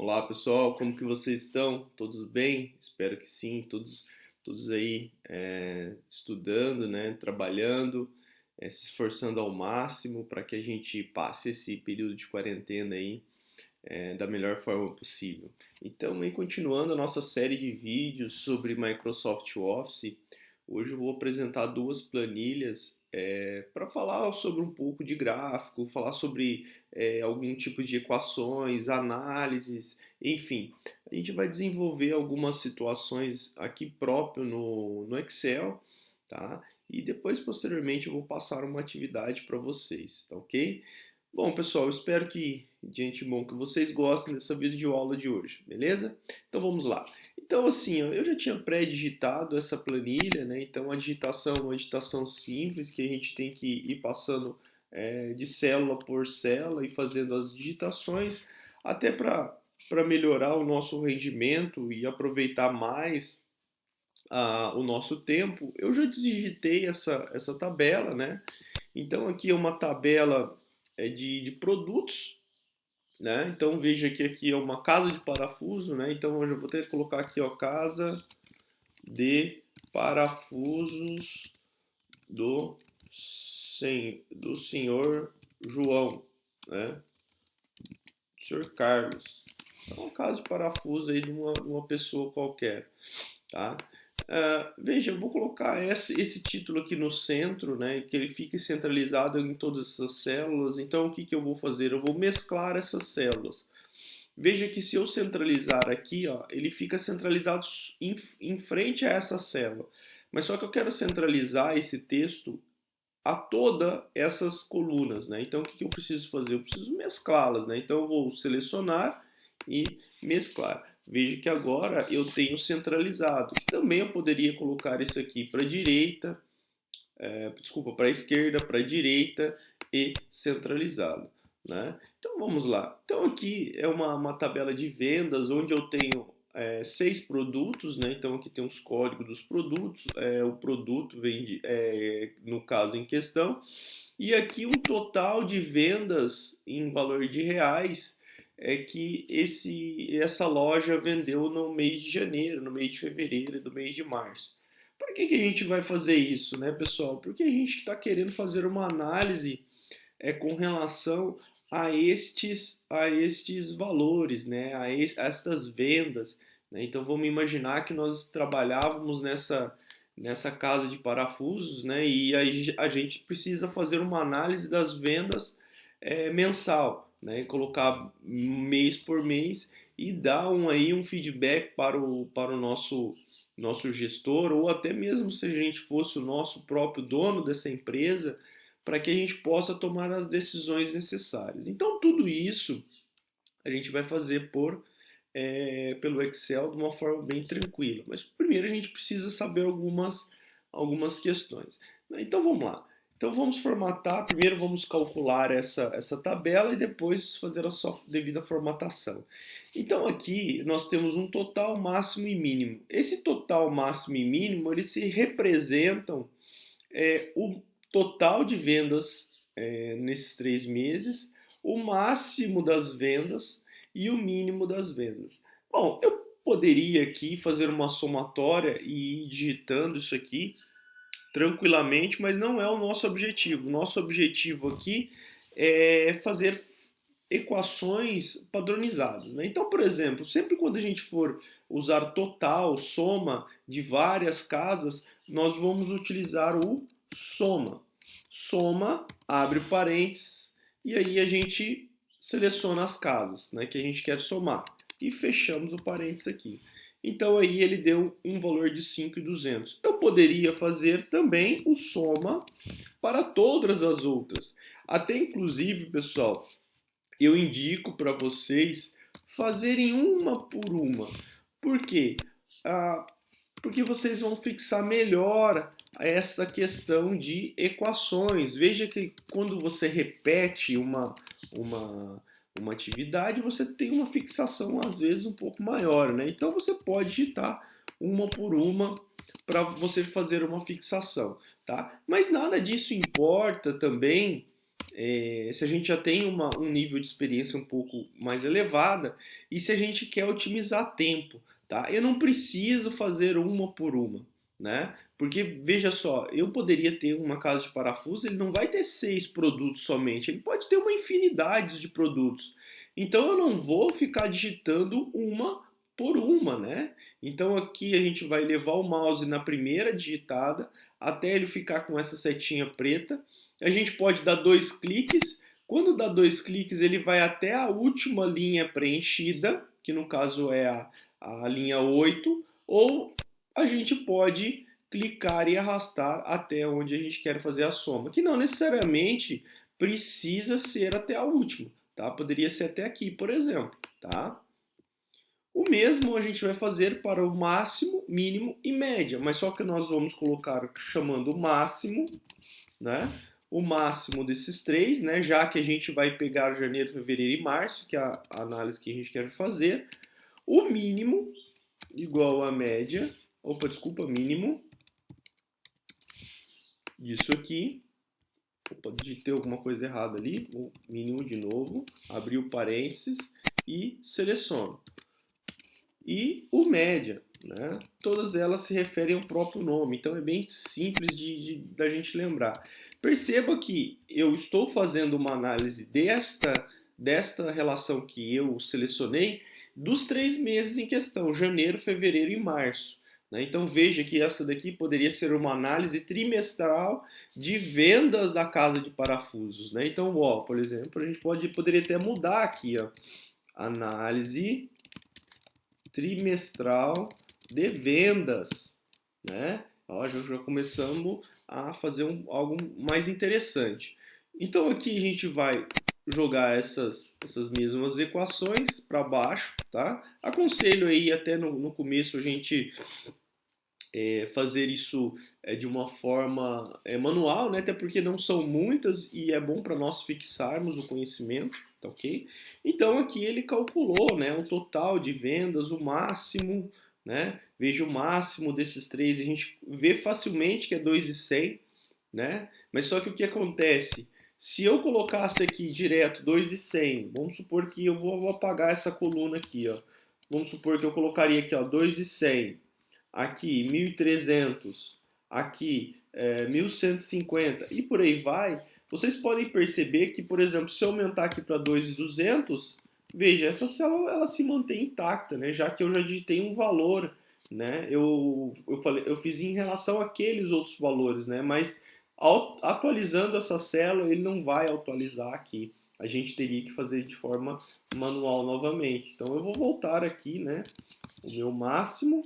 Olá pessoal, como que vocês estão? Todos bem? Espero que sim, todos aí estudando, né? Trabalhando, se esforçando ao máximo para que a gente passe esse período de quarentena aí da melhor forma possível. Então, aí, continuando a nossa série de vídeos sobre Microsoft Office, hoje eu vou apresentar duas planilhas para falar sobre um pouco de gráfico, falar sobre algum tipo de equações, análises, enfim. A gente vai desenvolver algumas situações aqui próprio no Excel, tá? E depois, posteriormente, eu vou passar uma atividade para vocês, tá ok? Bom, pessoal, eu espero que, de antemão, que vocês gostem dessa videoaula de hoje, beleza? Então vamos lá. Então, assim, ó, eu já tinha pré-digitado essa planilha, né? Então, a digitação é uma digitação simples que a gente tem que ir passando de célula por célula e fazendo as digitações, até para melhorar o nosso rendimento e aproveitar mais o nosso tempo. Eu já digitei essa tabela, né? Então, aqui é uma tabela de produtos, né? Então veja que aqui é uma casa de parafuso, né? Então eu vou ter que colocar aqui, ó, casa de parafusos do, do senhor João, né? Senhor Carlos. Então, uma casa de parafuso aí de uma pessoa qualquer, tá? Veja, eu vou colocar esse título aqui no centro, né, que ele fique centralizado em todas essas células. Então, o que que eu vou fazer? Eu vou mesclar essas células. Veja que se eu centralizar aqui, ó, ele fica centralizado em frente a essa célula. Mas só que eu quero centralizar esse texto a todas essas colunas, né? Então, o que eu preciso fazer? Eu preciso mesclá-las, né? Então, eu vou selecionar e mesclar. Veja que agora eu tenho centralizado. Também eu poderia colocar isso aqui para a direita, para a esquerda, para a direita e centralizado, né? Então, vamos lá. Então, aqui é uma tabela de vendas onde eu tenho 6 produtos, né? Então aqui tem os códigos dos produtos, o produto vende, no caso em questão, e aqui um total de vendas em valor de reais que essa loja vendeu no mês de janeiro, no mês de fevereiro e no mês de março. Por que a gente vai fazer isso, né, pessoal? Porque a gente está querendo fazer uma análise com relação a estes valores, né, a estas vendas, né? Então vamos imaginar que nós trabalhávamos nessa casa de parafusos, né, e a gente precisa fazer uma análise das vendas mensal, né, colocar mês por mês e dar um feedback para o nosso gestor, ou até mesmo se a gente fosse o nosso próprio dono dessa empresa, para que a gente possa tomar as decisões necessárias. Então, tudo isso a gente vai fazer pelo Excel de uma forma bem tranquila. Mas primeiro a gente precisa saber algumas questões. Então, vamos lá. Então, vamos formatar. Primeiro, vamos calcular essa tabela e depois fazer a sua devida formatação. Então, aqui nós temos um total, máximo e mínimo. Esse total, máximo e mínimo, eles se representam o total de vendas nesses 3 meses, o máximo das vendas e o mínimo das vendas. Bom, eu poderia aqui fazer uma somatória e ir digitando isso aqui tranquilamente, mas não é o nosso objetivo. O nosso objetivo aqui é fazer equações padronizadas, né? Então, por exemplo, sempre quando a gente for usar total, soma de várias casas, nós vamos utilizar o soma. Soma, abre parênteses, e aí a gente seleciona as casas, né, que a gente quer somar. E fechamos o parênteses aqui. Então aí ele deu um valor de 5.200. Eu poderia fazer também o soma para todas as outras. Até inclusive, pessoal, eu indico para vocês fazerem uma por uma. Por quê? Porque vocês vão fixar melhor essa questão de equações. Veja que quando você repete uma atividade, você tem uma fixação às vezes um pouco maior, né? Então você pode digitar uma por uma para você fazer uma fixação, tá? Mas nada disso importa também se a gente já tem um nível de experiência um pouco mais elevada e se a gente quer otimizar tempo, tá? Eu não preciso fazer uma por uma, né? Porque veja só, eu poderia ter uma casa de parafuso, ele não vai ter 6 produtos somente, ele pode ter uma infinidade de produtos. Então eu não vou ficar digitando uma por uma, né? Então aqui a gente vai levar o mouse na primeira digitada até ele ficar com essa setinha preta. A gente pode dar 2 cliques. Quando dá 2 cliques, ele vai até a última linha preenchida, que no caso é a linha 8, ou a gente pode clicar e arrastar até onde a gente quer fazer a soma, que não necessariamente precisa ser até a última, tá? Poderia ser até aqui, por exemplo, tá? O mesmo a gente vai fazer para o máximo, mínimo e média, mas só que nós vamos colocar chamando o máximo, né? O máximo desses três, né? Já que a gente vai pegar janeiro, fevereiro e março, que é a análise que a gente quer fazer. O mínimo igual a média, mínimo disso aqui. Digitei alguma coisa errada ali, o mínimo de novo, abri o parênteses e seleciono. E o média, né? Todas elas se referem ao próprio nome, então é bem simples da gente lembrar. Perceba que eu estou fazendo uma análise desta relação que eu selecionei dos 3 meses em questão, janeiro, fevereiro e março. Né? Então veja que essa daqui poderia ser uma análise trimestral de vendas da casa de parafusos. Né? Então, ó, por exemplo, a gente poderia até mudar aqui, ó, análise trimestral de vendas, né? Ó, já começamos a fazer algo mais interessante. Então aqui a gente vai jogar essas mesmas equações para baixo, tá? Aconselho aí até no começo a gente fazer isso de uma forma manual, né? Até porque não são muitas e é bom para nós fixarmos o conhecimento, tá ok? Então aqui ele calculou, né, o total de vendas, o máximo, né? Veja o máximo desses três, a gente vê facilmente que é 2.100, né? Mas só que o que acontece? Se eu colocasse aqui direto 2.100, vamos supor que eu vou apagar essa coluna aqui, ó. Vamos supor que eu colocaria aqui, ó, 2.100. Aqui 1.300, aqui 1.150 e por aí vai, vocês podem perceber que, por exemplo, se eu aumentar aqui para 2.200, veja, essa célula ela se mantém intacta, né? Já que eu já digitei um valor, né? Eu fiz em relação àqueles outros valores, né? Mas atualizando essa célula, ele não vai atualizar aqui. A gente teria que fazer de forma manual novamente. Então eu vou voltar aqui, né? O meu máximo.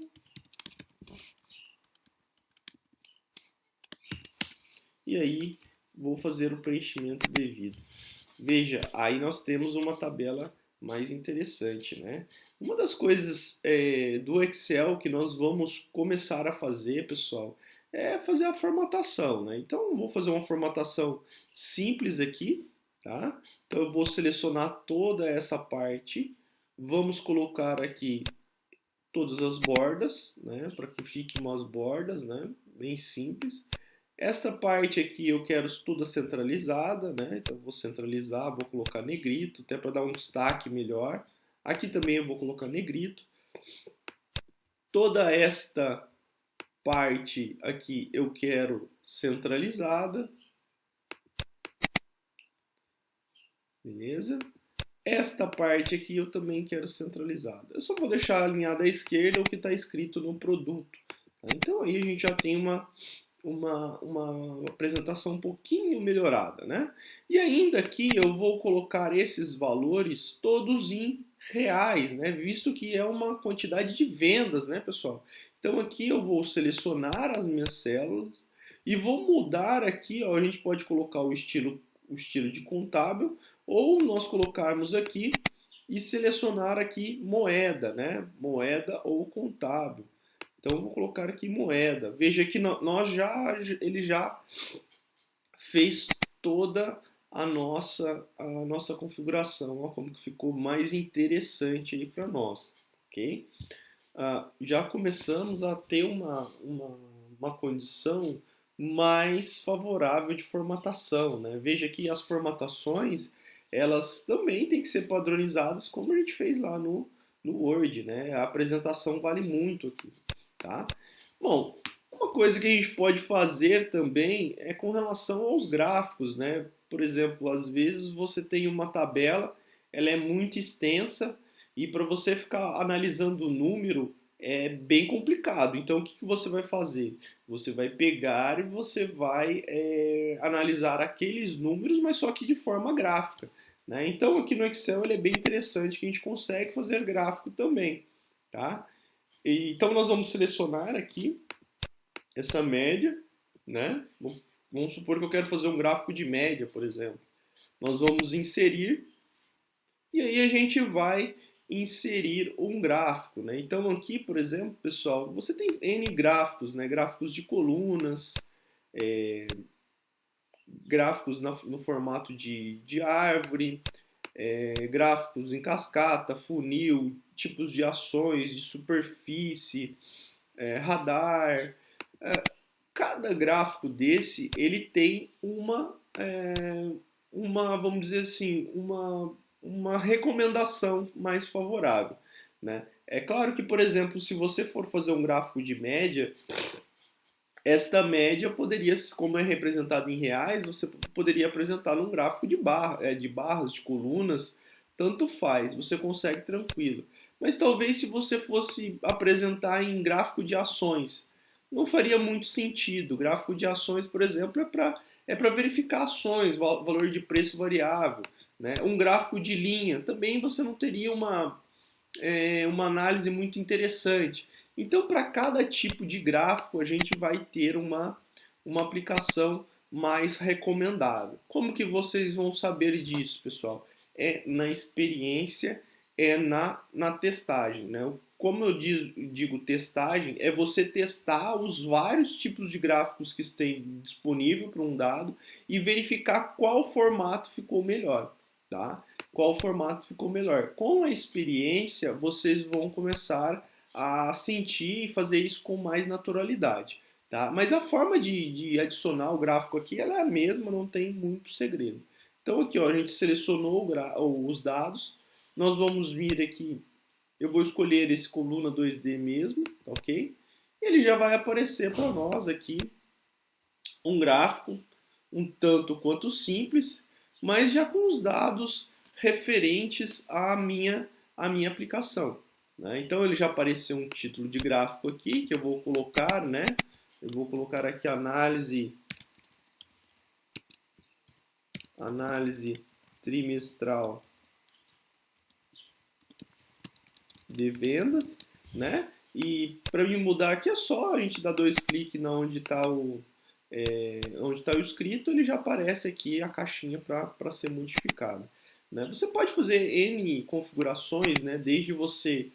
E aí vou fazer o preenchimento devido. Veja, aí nós temos uma tabela mais interessante, né? Uma das coisas do Excel que nós vamos começar a fazer, pessoal, é fazer a formatação, né? Então eu vou fazer uma formatação simples aqui, tá? Então eu vou selecionar toda essa parte, vamos colocar aqui todas as bordas, né? Para que fiquem umas bordas, né? Bem simples. Esta parte aqui eu quero toda centralizada, né? Então vou centralizar, vou colocar negrito, até para dar um destaque melhor. Aqui também eu vou colocar negrito. Toda esta parte aqui eu quero centralizada. Beleza? Esta parte aqui eu também quero centralizada. Eu só vou deixar alinhada à esquerda o que está escrito no produto. Então aí a gente já tem uma apresentação um pouquinho melhorada, né? E ainda aqui eu vou colocar esses valores todos em reais, né? Visto que é uma quantidade de vendas, né, pessoal? Então aqui eu vou selecionar as minhas células e vou mudar aqui, ó, a gente pode colocar o estilo de contábil ou nós colocarmos aqui e selecionar aqui moeda, né? Moeda ou contábil. Então eu vou colocar aqui moeda. Veja que ele já fez toda a nossa configuração. Olha como que ficou mais interessante aí para nós, ok? Já começamos a ter uma condição mais favorável de formatação, né? Veja que as formatações, elas também têm que ser padronizadas como a gente fez lá no Word, né? A apresentação vale muito aqui, tá? Bom, uma coisa que a gente pode fazer também é com relação aos gráficos, né? Por exemplo, às vezes você tem uma tabela, ela é muito extensa e para você ficar analisando o número é bem complicado. Então, o que você vai fazer? Você vai pegar e você vai analisar aqueles números, mas só que de forma gráfica, né? Então, aqui no Excel ele é bem interessante que a gente consegue fazer gráfico também, tá? Então, nós vamos selecionar aqui essa média, né? Vamos supor que eu quero fazer um gráfico de média, por exemplo. Nós vamos inserir e aí a gente vai inserir um gráfico, né? Então aqui, por exemplo, pessoal, você tem N gráficos, né? Gráficos de colunas, gráficos no formato de árvore, gráficos em cascata, funil, tipos de ações, de superfície, radar. Cada gráfico desse, ele tem vamos dizer assim, uma recomendação mais favorável, né? É claro que, por exemplo, se você for fazer um gráfico de média, esta média poderia, como é representada em reais, você poderia apresentar num gráfico de barras, de colunas, tanto faz, você consegue tranquilo. Mas talvez se você fosse apresentar em gráfico de ações, não faria muito sentido. O gráfico de ações, por exemplo, é para verificar ações, valor de preço variável. Né? Um gráfico de linha, também você não teria uma análise muito interessante. Então, para cada tipo de gráfico, a gente vai ter uma aplicação mais recomendável. Como que vocês vão saber disso, pessoal? É na experiência, é na testagem. Né? Como eu digo testagem, é você testar os vários tipos de gráficos que estão disponível para um dado e verificar qual formato ficou melhor. Tá? Qual formato ficou melhor. Com a experiência, vocês vão começar a sentir e fazer isso com mais naturalidade. Tá? Mas a forma de adicionar o gráfico aqui ela é a mesma, não tem muito segredo. Então aqui ó, a gente selecionou os dados, nós vamos vir aqui, eu vou escolher esse coluna 2D mesmo, ok? Ele já vai aparecer para nós aqui um gráfico um tanto quanto simples, mas já com os dados referentes à minha aplicação. Né? Então ele já apareceu um título de gráfico aqui que eu vou colocar, né? Eu vou colocar aqui análise trimestral de vendas, né? E para me mudar aqui é só a gente dar dois cliques na onde está o escrito, ele já aparece aqui a caixinha para ser modificado. Né? Você pode fazer N configurações, né? Desde você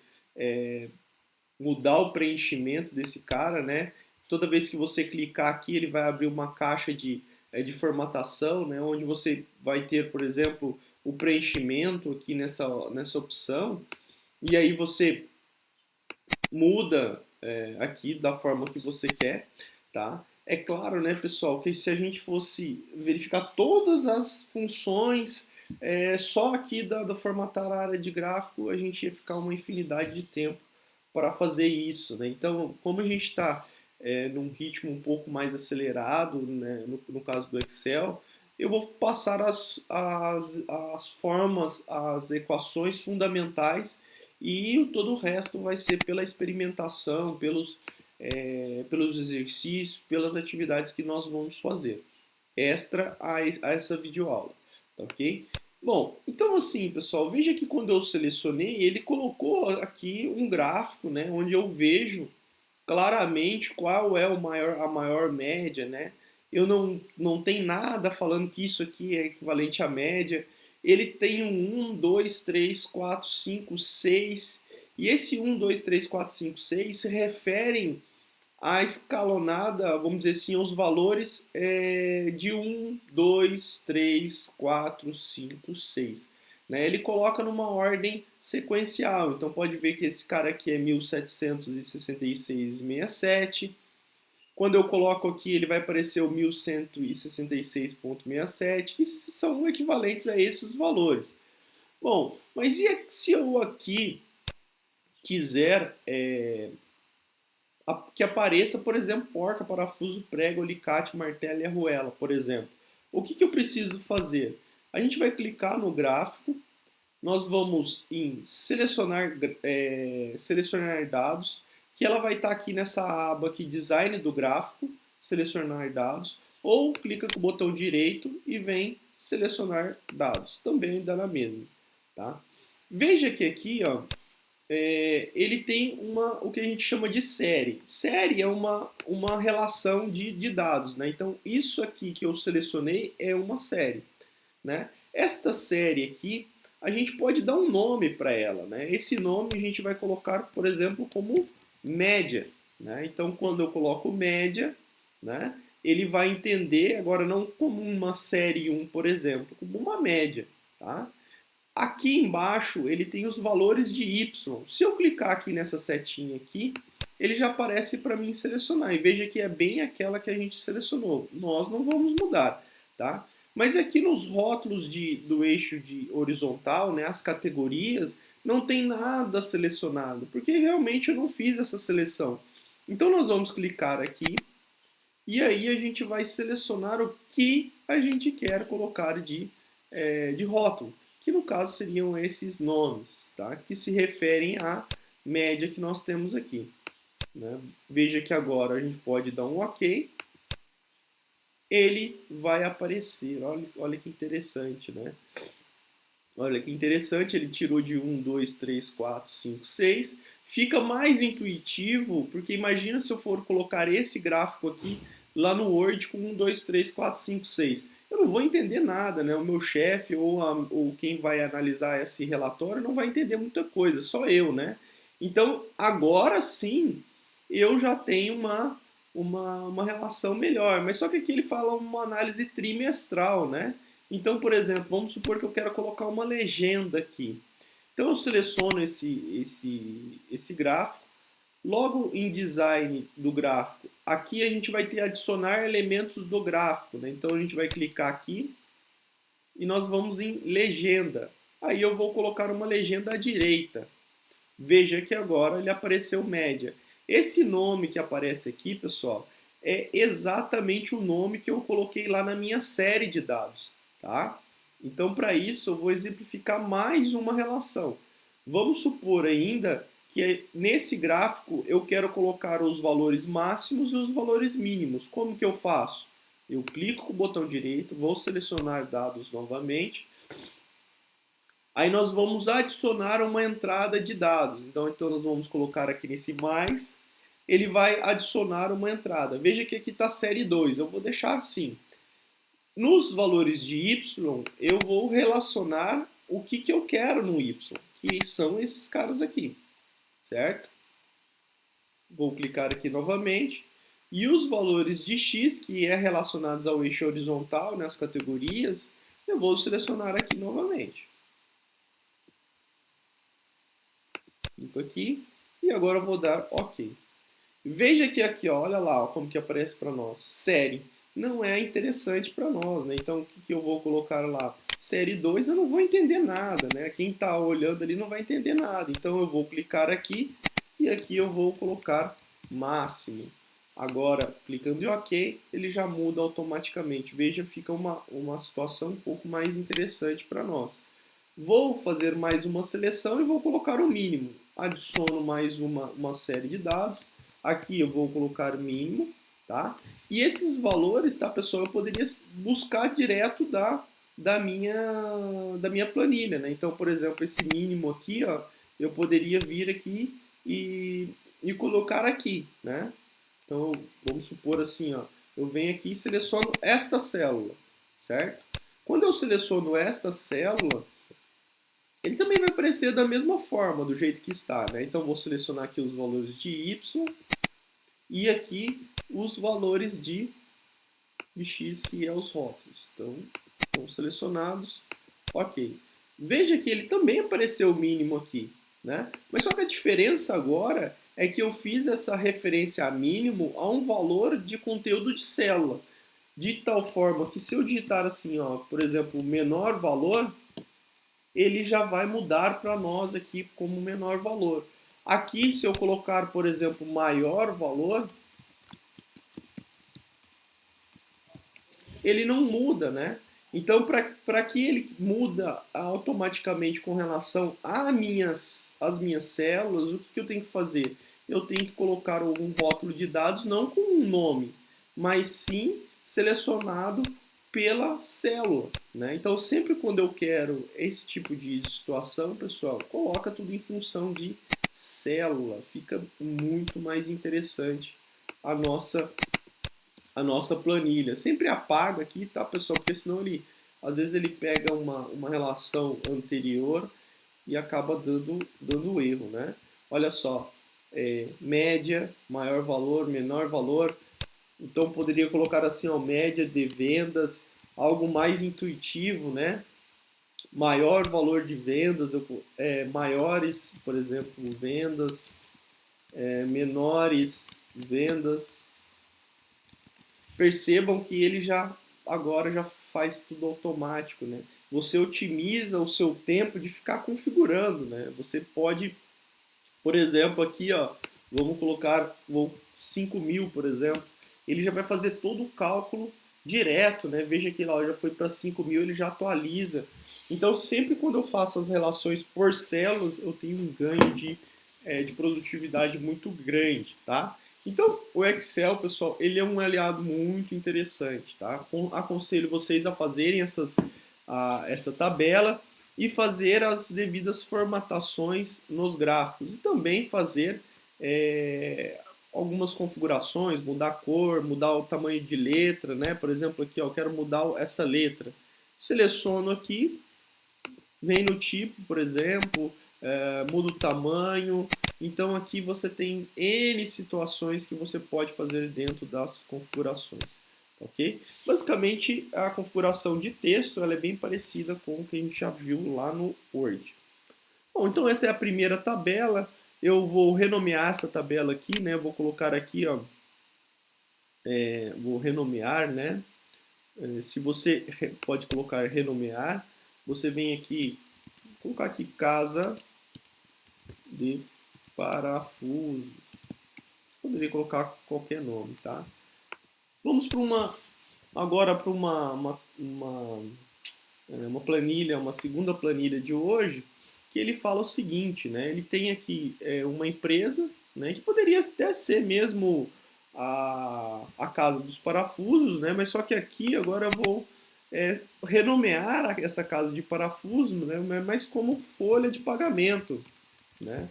mudar o preenchimento desse cara, né? Toda vez que você clicar aqui, ele vai abrir uma caixa de formatação, né? Onde você vai ter, por exemplo, o preenchimento aqui nessa opção, e aí você muda aqui da forma que você quer, tá? É claro, né, pessoal, que se a gente fosse verificar todas as funções só aqui da formatar a área de gráfico, a gente ia ficar uma infinidade de tempo para fazer isso, né? Então, como a gente está num ritmo um pouco mais acelerado, né, no caso do Excel, eu vou passar as formas, as equações fundamentais e todo o resto vai ser pela experimentação, pelos exercícios, pelas atividades que nós vamos fazer, extra a essa videoaula, tá ok? Bom, então assim, pessoal, veja que quando eu selecionei, ele colocou aqui um gráfico, né, onde eu vejo claramente qual é a maior média, né? Eu não tem nada falando que isso aqui é equivalente à média. Ele tem um 1, 2, 3, 4, 5, 6. E esse 1, 2, 3, 4, 5, 6 se referem à escalonada, vamos dizer assim, aos valores de 1, 2, 3, 4, 5, 6. Né? Ele coloca numa ordem sequencial. Então pode ver que esse cara aqui é 1766,67. Quando eu coloco aqui, ele vai aparecer o 1166,67, que são equivalentes a esses valores. Bom, mas e se eu aqui quiser que apareça, por exemplo, porca, parafuso, prego, alicate, martelo e arruela, por exemplo? O que eu preciso fazer? A gente vai clicar no gráfico, nós vamos em selecionar dados, que ela vai estar aqui nessa aba aqui, design do gráfico, selecionar dados, ou clica com o botão direito e vem selecionar dados, também dá na mesma. Tá? Veja que aqui ó, ele tem o que a gente chama de série. Série é uma relação de dados. Né? Então isso aqui que eu selecionei é uma série. Né? Esta série aqui, a gente pode dar um nome para ela. Né? Esse nome a gente vai colocar, por exemplo, como média. Né? Então, quando eu coloco média, né, ele vai entender, agora não como uma série 1, por exemplo, como uma média. Tá? Aqui embaixo, ele tem os valores de Y. Se eu clicar aqui nessa setinha aqui, ele já aparece para mim selecionar. E veja que é bem aquela que a gente selecionou. Nós não vamos mudar. Tá? Mas aqui nos rótulos do eixo de horizontal, né, as categorias, não tem nada selecionado, porque realmente eu não fiz essa seleção. Então nós vamos clicar aqui, e aí a gente vai selecionar o que a gente quer colocar de rótulo, que no caso seriam esses nomes, tá? Que se referem à média que nós temos aqui. Né? Veja que agora a gente pode dar um OK, ele vai aparecer. Olha que interessante, né? Olha que interessante, ele tirou de 1, 2, 3, 4, 5, 6. Fica mais intuitivo, porque imagina se eu for colocar esse gráfico aqui lá no Word com 1, 2, 3, 4, 5, 6. Eu não vou entender nada, né? O meu chefe ou quem vai analisar esse relatório não vai entender muita coisa, só eu, né? Então, agora sim, eu já tenho uma relação melhor. Mas só que aqui ele fala uma análise trimestral, né? Então, por exemplo, vamos supor que eu quero colocar uma legenda aqui. Então eu seleciono esse gráfico. Logo em design do gráfico, aqui a gente vai ter adicionar elementos do gráfico. Né? Então a gente vai clicar aqui e nós vamos em legenda. Aí eu vou colocar uma legenda à direita. Veja que agora ele apareceu média. Esse nome que aparece aqui, pessoal, é exatamente o nome que eu coloquei lá na minha série de dados. Tá? Então, para isso, eu vou exemplificar mais uma relação. Vamos supor ainda que nesse gráfico eu quero colocar os valores máximos e os valores mínimos. Como que eu faço? Eu clico com o botão direito, vou selecionar dados novamente. Aí nós vamos adicionar uma entrada de dados. Então nós vamos colocar aqui nesse mais, ele vai adicionar uma entrada. Veja que aqui está série 2, eu vou deixar assim. Nos valores de Y, eu vou relacionar o que eu quero no Y, que são esses caras aqui, certo? Vou clicar aqui novamente. E os valores de X, que é relacionados ao eixo horizontal, nas categorias, eu vou selecionar aqui novamente. Clico aqui e agora eu vou dar OK. Veja que aqui, ó, olha lá ó, como que aparece para nós. Série. Não é interessante para nós, né? Então, o que eu vou colocar lá? Série 2 eu não vou entender nada, né? Quem está olhando ali não vai entender nada. Então, eu vou clicar aqui e aqui eu vou colocar máximo. Agora, clicando em OK, ele já muda automaticamente. Veja, fica uma situação um pouco mais interessante para nós. Vou fazer mais uma seleção e vou colocar o mínimo. Adiciono mais uma série de dados. Aqui eu vou colocar mínimo. Tá? E esses valores, tá, pessoal, eu poderia buscar direto da minha planilha. Né? Então, por exemplo, esse mínimo aqui, ó, eu poderia vir aqui e colocar aqui. Né? Então, vamos supor assim, ó, eu venho aqui e seleciono esta célula, certo? Quando eu seleciono esta célula, ele também vai aparecer da mesma forma, do jeito que está. Né? Então, vou selecionar aqui os valores de Y e aqui os valores de X, que é os rótulos. Então, estão selecionados. OK. Veja que ele também apareceu o mínimo aqui. Né? Mas só que a diferença agora é que eu fiz essa referência a mínimo a um valor de conteúdo de célula, de tal forma que se eu digitar assim, ó, por exemplo, menor valor, ele já vai mudar para nós aqui como menor valor. Aqui, se eu colocar, por exemplo, maior valor, ele não muda, né? Então, para que ele muda automaticamente com relação às minhas células, o que eu tenho que fazer? Eu tenho que colocar um rótulo de dados não com um nome, mas sim selecionado pela célula, né? Então, sempre quando eu quero esse tipo de situação, pessoal, coloca tudo em função de célula. Fica muito mais interessante a nossa planilha. Sempre apaga aqui, tá, pessoal? Porque senão às vezes ele pega uma relação anterior e acaba dando erro, né? Olha só, média, maior valor, menor valor. Então poderia colocar assim, ó, média de vendas, algo mais intuitivo, né? Maior valor de vendas, maiores, por exemplo, vendas, menores vendas. Percebam que ele agora já faz tudo automático, né? Você otimiza o seu tempo de ficar configurando, né? Você pode, por exemplo, aqui, ó, vamos colocar 5.000, por exemplo, ele já vai fazer todo o cálculo direto, né? Veja que lá já foi para 5.000, ele já atualiza. Então, sempre quando eu faço as relações por células, eu tenho um ganho de produtividade muito grande, tá? Então, o Excel, pessoal, ele é um aliado muito interessante, tá? Aconselho vocês a fazerem essa tabela e fazer as devidas formatações nos gráficos. E também fazer algumas configurações, mudar a cor, mudar o tamanho de letra, né? Por exemplo, aqui, ó, eu quero mudar essa letra. Seleciono aqui, vem no tipo, por exemplo, muda o tamanho. Então aqui você tem N situações que você pode fazer dentro das configurações, ok? Basicamente a configuração de texto ela é bem parecida com o que a gente já viu lá no Word. Bom, então essa é a primeira tabela. Eu vou renomear essa tabela aqui, né? Vou colocar aqui, ó, vou renomear, né? Se você pode colocar renomear, você vem aqui, colocar aqui casa de parafusos. Poderia colocar qualquer nome, tá? Vamos para agora para uma planilha, uma segunda planilha de hoje, que ele fala o seguinte, né? Ele tem aqui uma empresa, né? Que poderia até ser mesmo a casa dos parafusos, né? Mas só que aqui agora eu vou renomear essa casa de parafusos, né? Mas como folha de pagamento, né?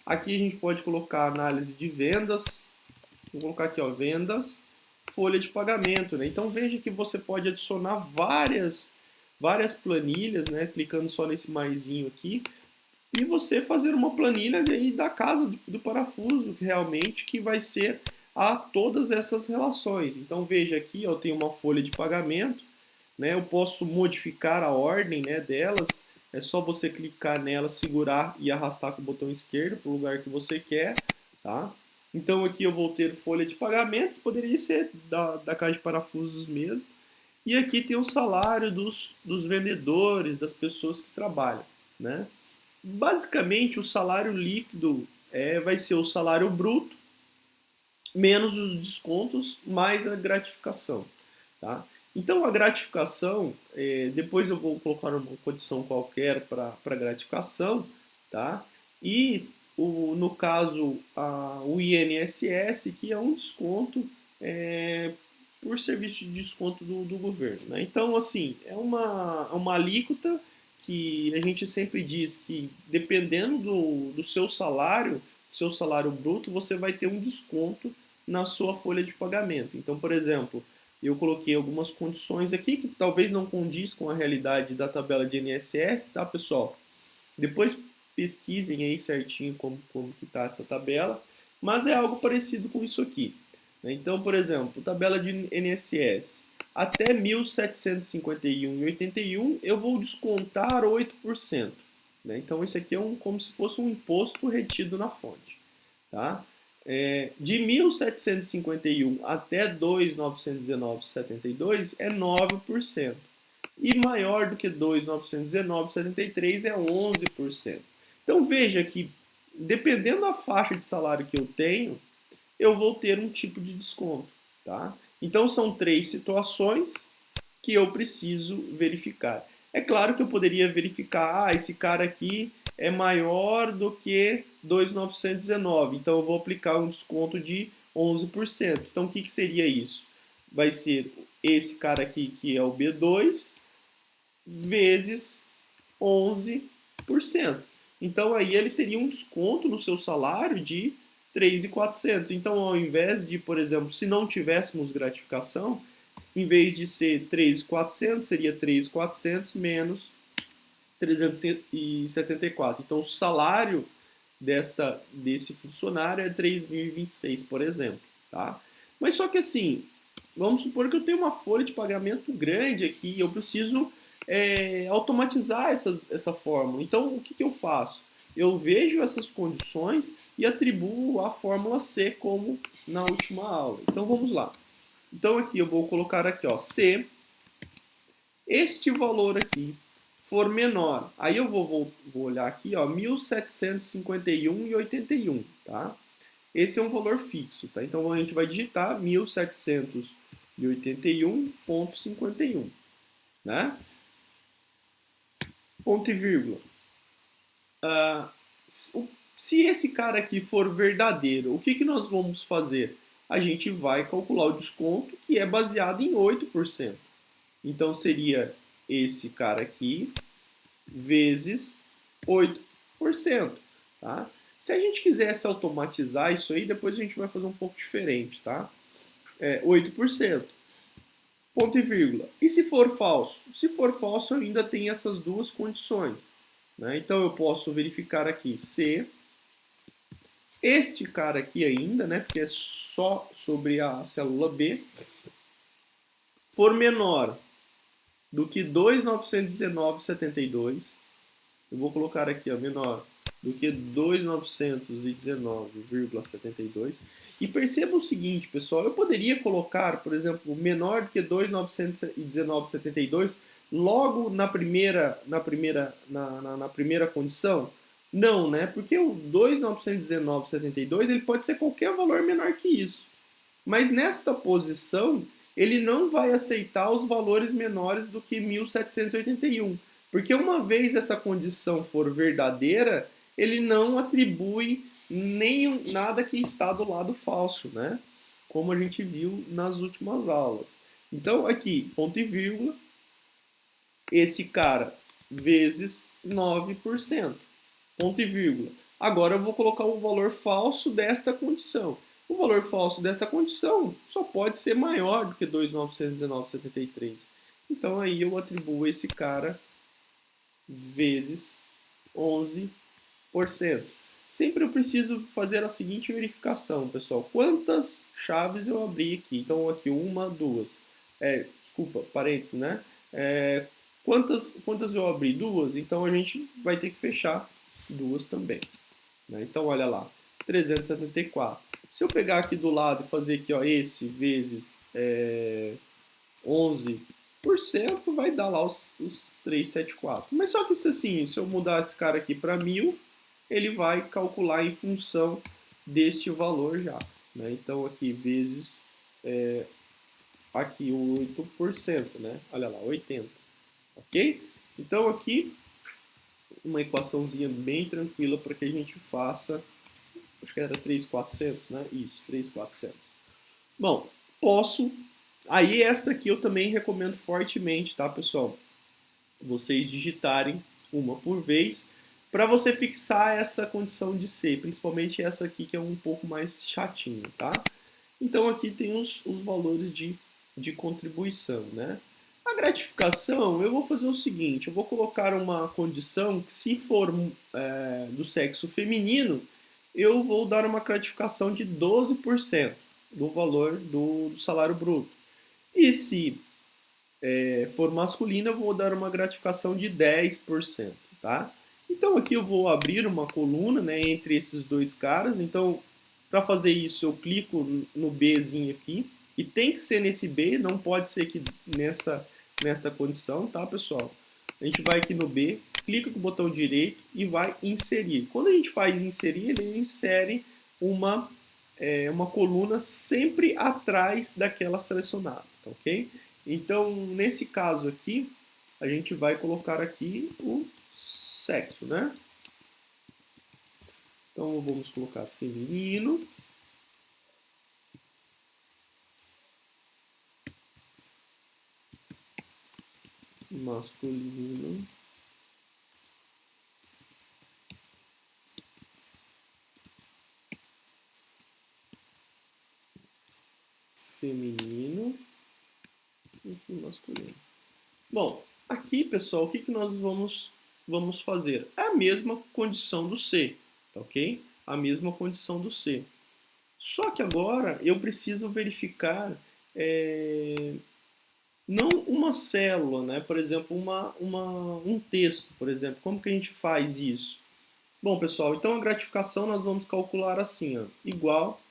Aqui a gente pode colocar análise de vendas. Vou colocar aqui, ó, vendas, folha de pagamento, né? Então veja que você pode adicionar várias planilhas, né? Clicando só nesse maisinho aqui e você fazer uma planilha aí da casa do parafuso realmente que vai ser a todas essas relações. Então veja aqui, ó, eu tenho uma folha de pagamento, né? Eu posso modificar a ordem, né, delas. É só você clicar nela, segurar e arrastar com o botão esquerdo para o lugar que você quer, tá? Então aqui eu vou ter folha de pagamento, poderia ser da caixa de parafusos mesmo. E aqui tem o salário dos vendedores, das pessoas que trabalham, né? Basicamente o salário líquido vai ser o salário bruto, menos os descontos, mais a gratificação, tá? Então a gratificação, depois eu vou colocar uma condição qualquer para gratificação, tá? E no caso o INSS, que é um desconto por serviço de desconto do governo, né? Então assim, é uma alíquota que a gente sempre diz que dependendo do seu salário bruto, você vai ter um desconto na sua folha de pagamento. Então, por exemplo, eu coloquei algumas condições aqui que talvez não condiz com a realidade da tabela de INSS, tá, pessoal? Depois pesquisem aí certinho como que está essa tabela, mas é algo parecido com isso aqui, né? Então, por exemplo, tabela de INSS, até 1.751,81 eu vou descontar 8%, né? Então, isso aqui é como se fosse um imposto retido na fonte. tá? De 1.751 até 2.919,72 é 9%. E maior do que 2.919,73 é 11%. Então veja que, dependendo da faixa de salário que eu tenho, eu vou ter um tipo de desconto, tá? Então são 3 situações que eu preciso verificar. É claro que eu poderia verificar, esse cara aqui é maior do que 2.919, então eu vou aplicar um desconto de 11%. Então o que seria isso? Vai ser esse cara aqui, que é o B2, vezes 11%. Então aí ele teria um desconto no seu salário de 3.400. Então, ao invés de, por exemplo, se não tivéssemos gratificação, em vez de ser 3.400, seria 3.400 menos 374. Então, o salário desse funcionário é 3.026, por exemplo. Tá? Mas só que assim, vamos supor que eu tenho uma folha de pagamento grande aqui e eu preciso automatizar essa fórmula. Então, o que eu faço? Eu vejo essas condições e atribuo a fórmula C como na última aula. Então, vamos lá. Então, aqui eu vou colocar aqui, ó, se este valor aqui for menor, aí eu vou olhar aqui, ó, 1.751,81, tá? Esse é um valor fixo, tá? Então, a gente vai digitar 1.781,51, né? Ponto e vírgula. Se esse cara aqui for verdadeiro, o que nós vamos fazer? A gente vai calcular o desconto, que é baseado em 8%. Então, seria esse cara aqui vezes 8%. Tá? Se a gente quisesse automatizar isso aí, depois a gente vai fazer um pouco diferente. Tá? 8%. Ponto e vírgula. E se for falso? Se for falso, eu ainda tenho essas duas condições. Né? Então, eu posso verificar aqui se este cara aqui ainda, né, porque é só sobre a célula B, for menor do que 2.919,72, eu vou colocar aqui, ó, menor do que 2.919,72. E perceba o seguinte, pessoal, eu poderia colocar, por exemplo, menor do que 2.919,72 logo na primeira condição? Não, né? Porque o 2.919,72 ele pode ser qualquer valor menor que isso. Mas nesta posição, ele não vai aceitar os valores menores do que 1.781. Porque uma vez essa condição for verdadeira, ele não atribui nada que está do lado falso, né? Como a gente viu nas últimas aulas. Então, aqui, ponto e vírgula, esse cara vezes 9%. Ponto e vírgula. Agora eu vou colocar o valor falso dessa condição. O valor falso dessa condição só pode ser maior do que 2.919,73. Então aí eu atribuo esse cara vezes 11%. Sempre eu preciso fazer a seguinte verificação, pessoal. Quantas chaves eu abri aqui? Então aqui, uma, duas. Desculpa, parênteses, né? Quantas eu abri? Duas. Então a gente vai ter que fechar duas também. Né? Então olha lá, 374. Se eu pegar aqui do lado e fazer aqui, ó, esse vezes 11%, vai dar lá os 374. Mas só que assim, se eu mudar esse cara aqui para 1.000, ele vai calcular em função deste valor já. Né? Então aqui vezes aqui o 8%, né? Olha lá, 80. Ok? Então aqui uma equaçãozinha bem tranquila para que a gente faça, acho que era 3.400, né? Isso, 3.400. Bom, aí essa aqui eu também recomendo fortemente, tá, pessoal? Vocês digitarem uma por vez para você fixar essa condição de C, principalmente essa aqui que é um pouco mais chatinha, tá? Então aqui tem os valores de contribuição, né? A gratificação, eu vou fazer o seguinte, eu vou colocar uma condição que se for do sexo feminino, eu vou dar uma gratificação de 12% do valor do salário bruto. E se for masculino, eu vou dar uma gratificação de 10%, tá? Então aqui eu vou abrir uma coluna, né, entre esses dois caras, então Para fazer isso, eu clico no Bzinho aqui, e tem que ser nesse B, não pode ser aqui nesta condição, tá, pessoal? A gente vai aqui no B, clica com o botão direito e vai inserir. Quando a gente faz inserir, ele insere uma coluna sempre atrás daquela selecionada, tá, ok? Então, nesse caso aqui, a gente vai colocar aqui o sexo, né? Então, vamos colocar feminino. Masculino. Feminino e masculino. Bom, aqui, pessoal, o que nós vamos fazer? É a mesma condição do C, tá ok? A mesma condição do C. Só que agora eu preciso verificar não uma célula, né? Por exemplo, um texto, por exemplo. Como que a gente faz isso? Bom, pessoal, então a gratificação nós vamos calcular assim, ó, igual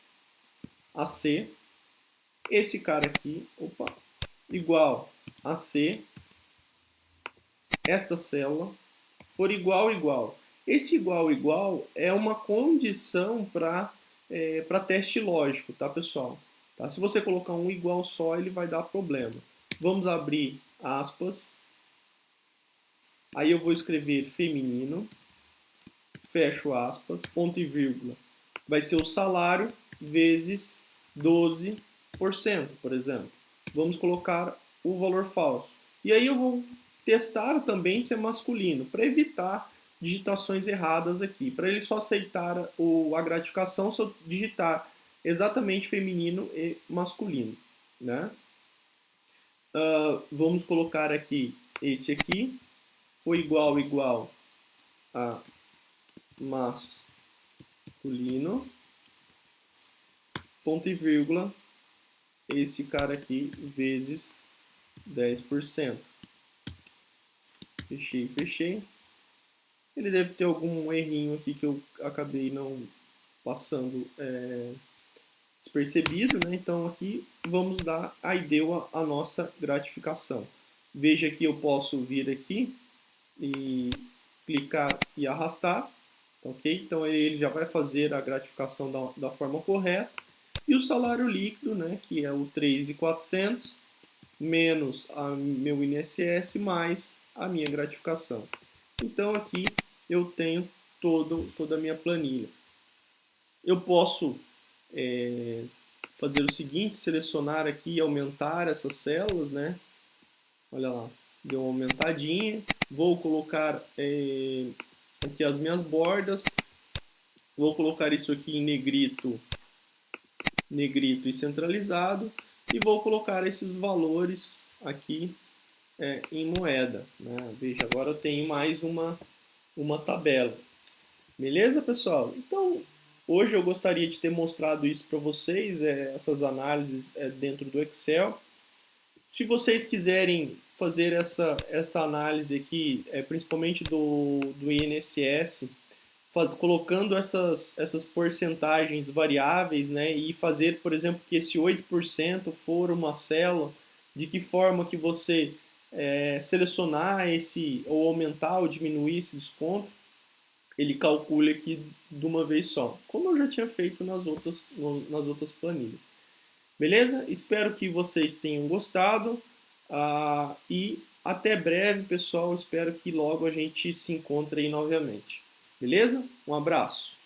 a C, esse cara aqui, opa, igual a C, esta célula, por igual, igual. Esse igual, igual é uma condição para teste lógico, tá, pessoal? Tá? Se você colocar um igual só, ele vai dar problema. Vamos abrir aspas. Aí eu vou escrever feminino, fecho aspas, ponto e vírgula. Vai ser o salário vezes 12%, por exemplo. Vamos colocar o valor falso. E aí eu vou testar também se é masculino, para evitar digitações erradas aqui. Para ele só aceitar a gratificação se eu digitar exatamente feminino e masculino, né? Vamos colocar aqui esse aqui, foi igual a masculino, ponto e vírgula, esse cara aqui vezes 10%. Fechei, fechei. Ele deve ter algum errinho aqui que eu acabei não passando despercebido, né? Então aqui vamos dar, aí deu a nossa gratificação. Veja que eu posso vir aqui e clicar e arrastar, ok? Então ele já vai fazer a gratificação da forma correta. E o salário líquido, né, que é o 3.400 menos meu INSS mais a minha gratificação. Então aqui eu tenho toda a minha planilha. Eu posso fazer o seguinte, selecionar aqui e aumentar essas células, né? Olha lá, deu uma aumentadinha. Vou colocar aqui as minhas bordas. Vou colocar isso aqui em negrito e centralizado. E vou colocar esses valores aqui em moeda, né? Veja, agora eu tenho mais uma tabela. Beleza, pessoal? Então, hoje eu gostaria de ter mostrado isso para vocês, essas análises dentro do Excel. Se vocês quiserem fazer esta análise aqui, principalmente do INSS, colocando essas porcentagens variáveis, né, e fazer, por exemplo, que esse 8% for uma célula, de que forma que você selecionar ou aumentar ou diminuir esse desconto, ele calcula aqui de uma vez só, como eu já tinha feito nas outras planilhas. Beleza? Espero que vocês tenham gostado e até breve, pessoal. Espero que logo a gente se encontre aí novamente. Beleza? Um abraço.